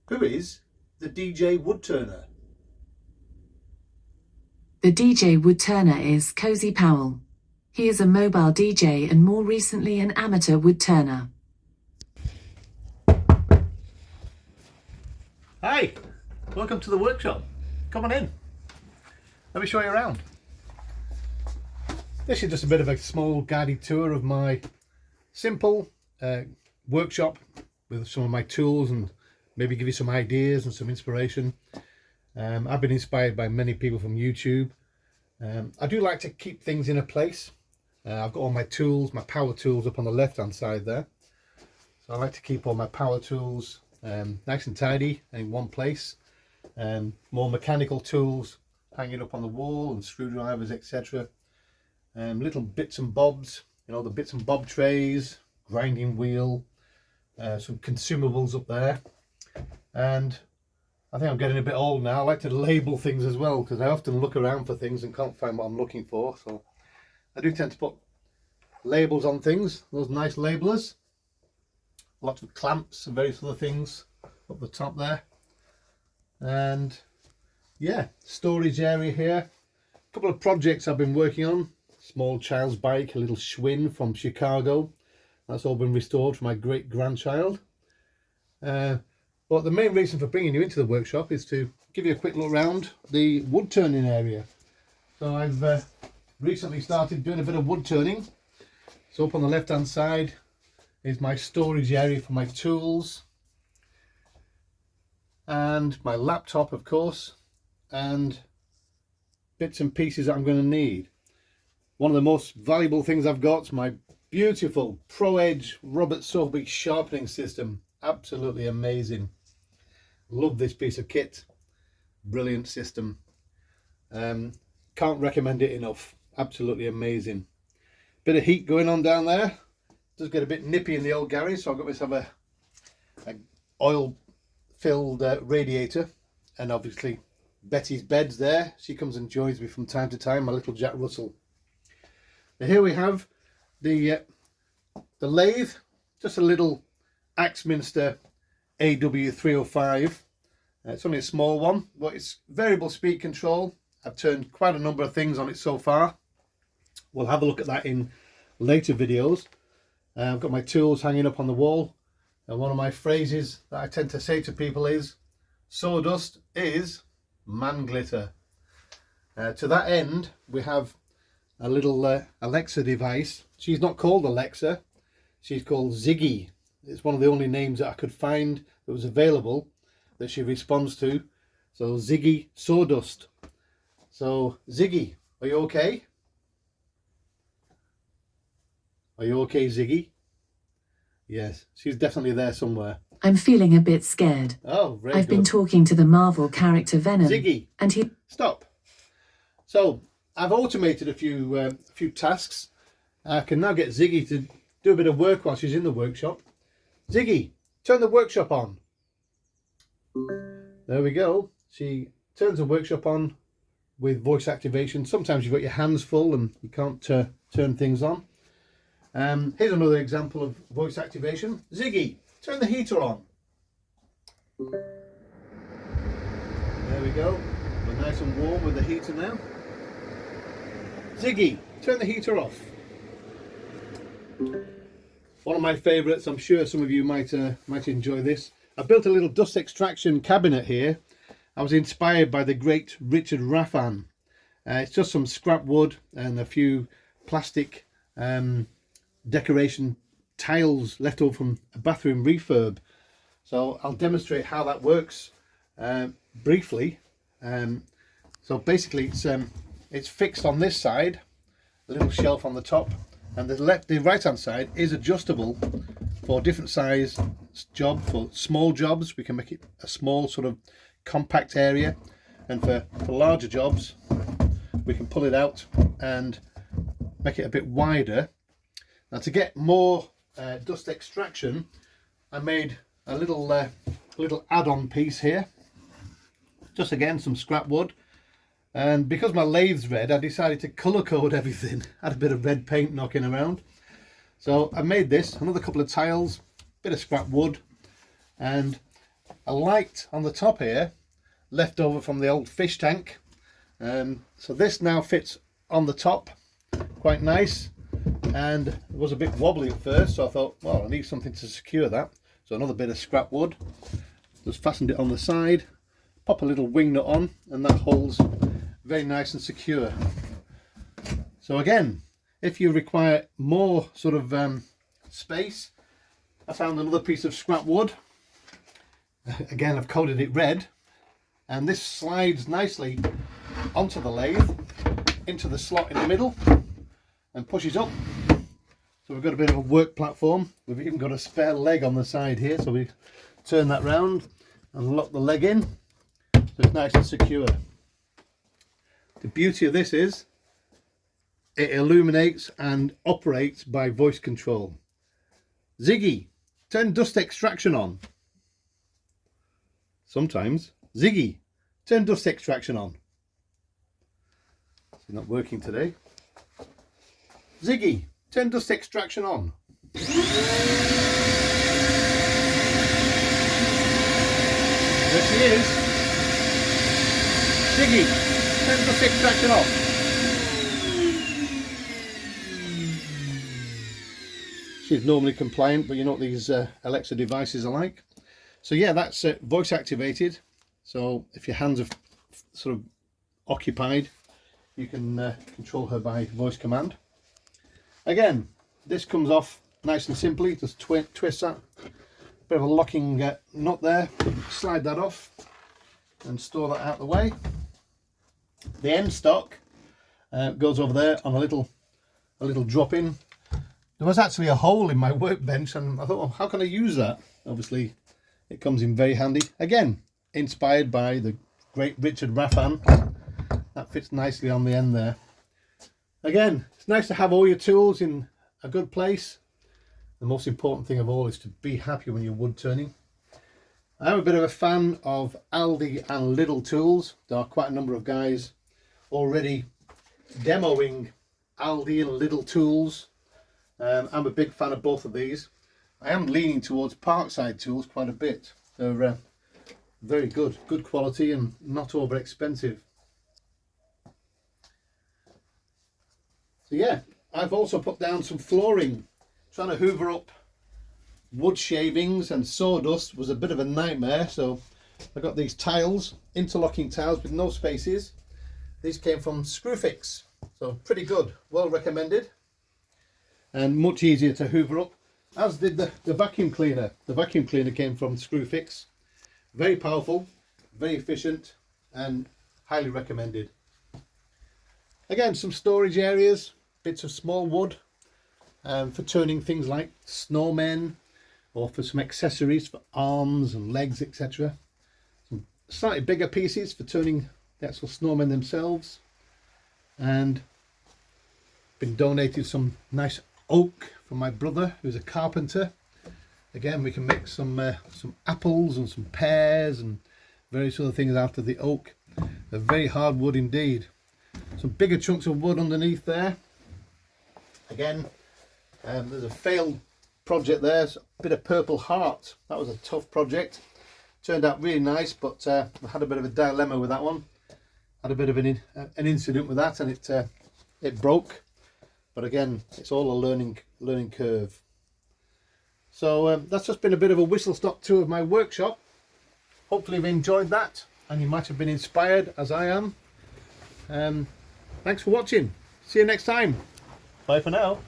Who is the DJ Woodturner? The DJ Woodturner is Cozy Powell. He is a mobile DJ and more recently an amateur woodturner. Hi, welcome to the workshop. Come on in. Let me show you around. This is just a bit of a small guided tour of my simple workshop with some of my tools and maybe give you some ideas and some inspiration. I've been inspired by many people from YouTube. I do like to keep things in a place. I've got all my tools, my power tools up on the left hand side there. So I like to keep all my power tools nice and tidy in one place. More mechanical tools hanging up on the wall and screwdrivers, etc. Little bits and bobs, you know, the bits and bob trays, grinding wheel, some consumables up there. And I think I'm getting a bit old now. I like to label things as well because I often look around for things and can't find what I'm looking for. So I do tend to put labels on things, those nice labelers. Lots of clamps and various other things up the top there. And yeah, storage area here. A couple of projects I've been working on. Small child's bike, a little Schwinn from Chicago. That's all been restored for my great grandchild. But the main reason for bringing you into the workshop is to give you a quick look around the wood turning area. So I've recently started doing a bit of wood turning. So up on the left hand side is my storage area for my tools and my laptop, of course, and bits and pieces that I'm going to need. One of the most valuable things I've got is my beautiful Pro Edge Robert Sotheby sharpening system. Absolutely amazing. Love this piece of kit. Brilliant system. Can't recommend it enough. Absolutely amazing. Bit of heat going on down there. Does get a bit nippy in the old garage, so I've got myself a oil filled radiator. And obviously Betty's bed's there. She comes and joins me from time to time, my little Jack Russell. Now here we have the lathe, just a little Axminster AW305. It's only a small one, but it's variable speed control. I've turned quite a number of things on it so far. We'll have a look at that in later videos. I've got my tools hanging up on the wall, and one of my phrases that I tend to say to people is, sawdust is man glitter. To that end, we have a little Alexa device. She's not called Alexa, she's called Ziggy. It's one of the only names that I could find that was available that she responds to. So Ziggy Sawdust. So Ziggy, are you okay? Are you okay, Ziggy? Yes, she's definitely there somewhere. I'm feeling a bit scared. Oh, very I've good. been talking to the Marvel character Venom. Ziggy, and he... Stop. So I've automated a few tasks. I can now get Ziggy to do a bit of work while she's in the workshop. Ziggy, turn the workshop on. There we go. She turns the workshop on with voice activation. Sometimes you've got your hands full and you can't turn things on. Here's another example of voice activation. Ziggy, turn the heater on. There we go. We're nice and warm with the heater now. Ziggy, turn the heater off. One of my favourites, I'm sure some of you might enjoy this. I built a little dust extraction cabinet here. I was inspired by the great Richard Raffan. It's just some scrap wood and a few plastic decoration tiles left over from a bathroom refurb. So I'll demonstrate how that works briefly. So basically it's fixed on this side, a little shelf on the top, and the right hand side is adjustable for different size job. For small jobs we can make it a small sort of compact area, and for larger jobs we can pull it out and make it a bit wider. Now to get more dust extraction, I made a little add-on piece here, just again some scrap wood. And because my lathe's red, I decided to colour code everything. I had a bit of red paint knocking around. So I made this, another couple of tiles, bit of scrap wood, and a light on the top here, left over from the old fish tank. So this now fits on the top, quite nice, and it was a bit wobbly at first, so I thought, well, I need something to secure that. So another bit of scrap wood, just fastened it on the side, pop a little wing nut on, and that holds very nice and secure. So again, if you require more sort of space, I found another piece of scrap wood. Again, I've coated it red, and this slides nicely onto the lathe, into the slot in the middle, and pushes up. So we've got a bit of a work platform. We've even got a spare leg on the side here, so we turn that round and lock the leg in, so it's nice and secure. The beauty of this is it illuminates and operates by voice control. Ziggy, turn dust extraction on. Sometimes, Ziggy, turn dust extraction on. It's not working today. Ziggy, turn dust extraction on. There she is. Ziggy, turn dust extraction off. She's normally compliant, but you know what these Alexa devices are like. So yeah, that's voice activated. So if your hands are sort of occupied, you can control her by voice command. Again, this comes off nice and simply. Just twist that. Bit of a locking nut there. Slide that off and store that out the way. The end stock goes over there on a little drop in. There was actually a hole in my workbench, and I thought, well, how can I use that? Obviously, it comes in very handy. Again, inspired by the great Richard Raffan. That fits nicely on the end there. Again, it's nice to have all your tools in a good place. The most important thing of all is to be happy when you're wood turning. I'm a bit of a fan of Aldi and Lidl tools. There are quite a number of guys already demoing Aldi and Lidl tools. I'm a big fan of both of these. I am leaning towards Parkside tools quite a bit. They're very good quality and not over expensive. So yeah, I've also put down some flooring. Trying to hoover up wood shavings and sawdust was a bit of a nightmare, so I got these tiles, interlocking tiles with no spaces. These came from Screwfix, so pretty good, well recommended, and much easier to hoover up, as did the vacuum cleaner. The vacuum cleaner came from Screwfix. Very powerful, very efficient, and highly recommended. Again, some storage areas, bits of small wood for turning things like snowmen, or for some accessories for arms and legs, etc. Some slightly bigger pieces for turning the actual snowmen themselves, and been donated some nice oak from my brother, who's a carpenter. Again, we can make some apples and some pears and various other things out of the oak. They're very hard wood indeed. Some bigger chunks of wood underneath there. Again, there's a failed project there. It's a bit of purple heart. That was a tough project. Turned out really nice, but I had a bit of a dilemma with that one. Had a bit of an incident with that, and it broke. But again, it's all a learning curve. So that's just been a bit of a whistle-stop tour of my workshop. Hopefully you've enjoyed that, and you might have been inspired as I am. Thanks for watching. See you next time. Bye for now.